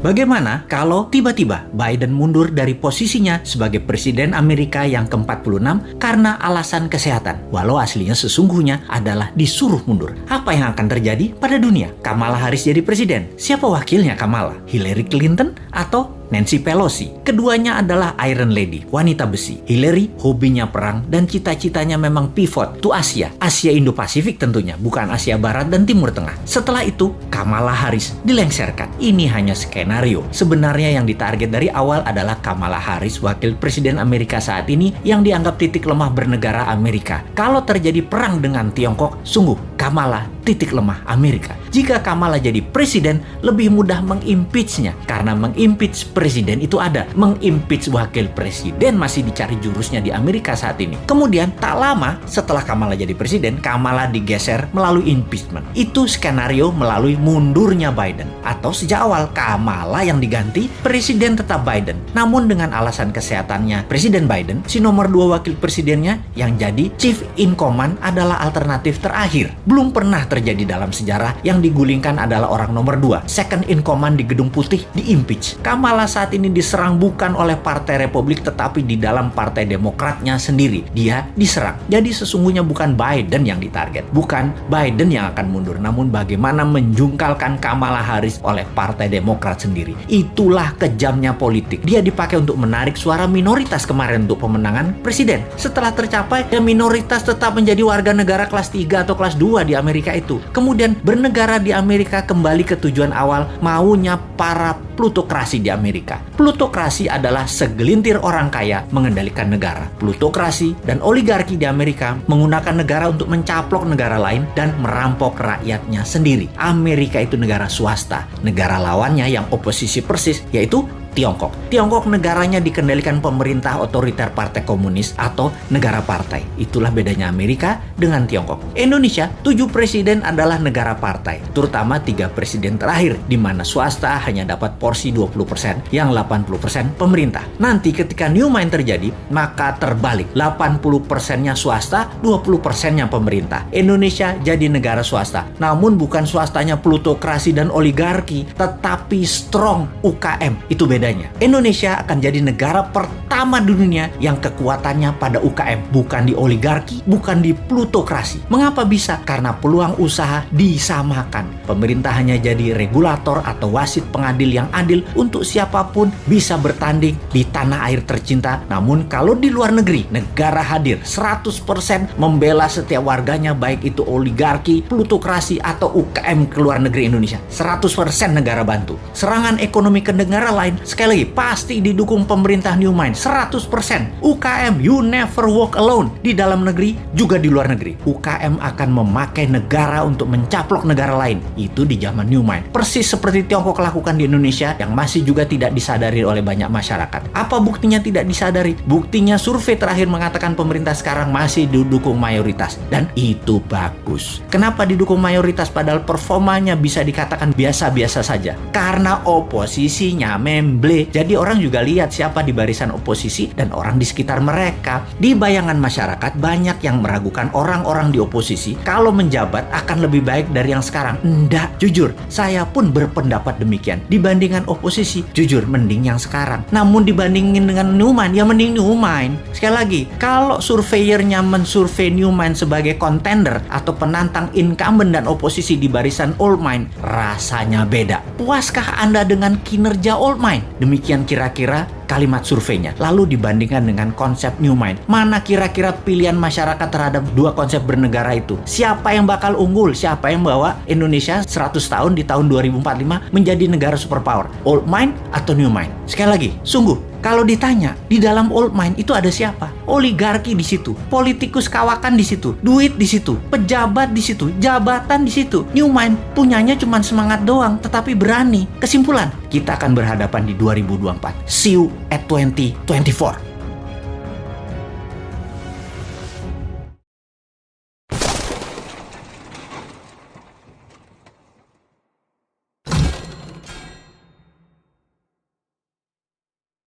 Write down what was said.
Bagaimana kalau tiba-tiba Biden mundur dari posisinya sebagai Presiden Amerika yang ke-46 karena alasan kesehatan, walau aslinya sesungguhnya adalah disuruh mundur? Apa yang akan terjadi pada dunia? Kamala Harris jadi presiden. Siapa wakilnya Kamala? Hillary Clinton atau Nancy Pelosi? Keduanya adalah Iron Lady, wanita besi. Hillary hobinya perang dan cita-citanya memang pivot to Asia Indo-Pasifik tentunya, bukan Asia Barat dan Timur Tengah. Setelah itu, Kamala Harris dilengserkan. Ini hanya skenario. Sebenarnya yang ditarget dari awal adalah Kamala Harris, wakil presiden Amerika saat ini yang dianggap titik lemah bernegara Amerika. Kalau terjadi perang dengan Tiongkok, sungguh Kamala titik lemah Amerika. Jika Kamala jadi presiden, lebih mudah mengimpeachnya karena mengimpeach presiden itu ada. Mengimpeach wakil presiden masih dicari jurusnya di Amerika saat ini. Kemudian tak lama setelah Kamala jadi presiden, Kamala digeser melalui impeachment. Itu skenario melalui mundurnya Biden. Atau sejak awal Kamala yang diganti, presiden tetap Biden. Namun dengan alasan kesehatannya Presiden Biden, si nomor 2 wakil presidennya yang jadi chief in command adalah alternatif terakhir. Belum pernah terjadi dalam sejarah yang digulingkan adalah orang nomor 2, second in command di Gedung Putih, di-impeach. Kamala saat ini diserang bukan oleh Partai Republik tetapi di dalam Partai Demokratnya sendiri. Dia diserang. Jadi sesungguhnya bukan Biden yang ditarget, bukan Biden yang akan mundur, namun bagaimana menjungkalkan Kamala Harris oleh Partai Demokrat sendiri. Itulah kejamnya politik. Dia dipakai untuk menarik suara minoritas kemarin untuk pemenangan presiden. Setelah tercapai, ya minoritas tetap menjadi warga negara kelas 3 atau kelas 2 di Amerika itu. Kemudian bernegara di Amerika kembali ke tujuan awal, maunya para plutokrasi di Amerika. Plutokrasi adalah segelintir orang kaya mengendalikan negara. Plutokrasi dan oligarki di Amerika menggunakan negara untuk mencaplok negara lain dan merampok rakyatnya sendiri. Amerika itu negara swasta. Negara lawannya yang oposisi persis yaitu Tiongkok. Tiongkok negaranya dikendalikan pemerintah otoriter Partai Komunis atau negara partai. Itulah bedanya Amerika dengan Tiongkok. Indonesia, 7 presiden adalah negara partai, terutama 3 presiden terakhir, di mana swasta hanya dapat porsi 20%, yang 80% pemerintah. Nanti ketika new mind terjadi, maka terbalik. 80%-nya swasta, 20%-nya pemerintah. Indonesia jadi negara swasta, namun bukan swastanya plutokrasi dan oligarki, tetapi strong UKM. Itu bedanya. Indonesia akan jadi negara pertama di dunia yang kekuatannya pada UKM, bukan di oligarki, bukan di plutokrasi. Mengapa bisa? Karena peluang usaha disamakan. Pemerintah hanya jadi regulator atau wasit pengadil yang adil untuk siapapun bisa bertanding di tanah air tercinta. Namun kalau di luar negeri, negara hadir 100% membela setiap warganya, baik itu oligarki, plutokrasi atau UKM ke luar negeri Indonesia. 100% negara bantu. Serangan ekonomi ke negara lain, sekali lagi, pasti didukung pemerintah New Mind 100%. UKM, you never walk alone. Di dalam negeri, juga di luar negeri. UKM akan memakai negara untuk mencaplok negara lain. Itu di zaman New Mind. Persis seperti Tiongkok lakukan di Indonesia yang masih juga tidak disadari oleh banyak masyarakat. Apa buktinya tidak disadari? Buktinya survei terakhir mengatakan pemerintah sekarang masih didukung mayoritas. Dan itu bagus. Kenapa didukung mayoritas padahal performanya bisa dikatakan biasa-biasa saja? Karena oposisinya memble. Jadi orang juga lihat siapa di barisan oposisi dan orang di sekitar mereka. Di bayangan masyarakat banyak yang meragukan orang-orang di oposisi kalau menjabat akan lebih baik dari yang sekarang. Enggak, jujur, saya pun berpendapat demikian. Dibandingkan oposisi, jujur mending yang sekarang. Namun dibandingin dengan New Mind, ya mending New Mind. Sekali lagi, kalau surveyornya mensurvei New Mind sebagai contender atau penantang incumbent dan oposisi di barisan Old Mind, rasanya beda. Puaskah Anda dengan kinerja Old Mind? Demikian kira-kira kalimat surveinya. Lalu dibandingkan dengan konsep New Mind, mana kira-kira pilihan masyarakat terhadap dua konsep bernegara itu? Siapa yang bakal unggul? Siapa yang bawa Indonesia 100 tahun di tahun 2045 menjadi negara superpower? Old Mind atau New Mind? Sekali lagi, sungguh kalau ditanya, di dalam Old Mind itu ada siapa? Oligarki di situ, politikus kawakan di situ, duit di situ, pejabat di situ, jabatan di situ. New Mind punyanya cuma semangat doang, tetapi berani. Kesimpulan, kita akan berhadapan di 2024. See you at 2024.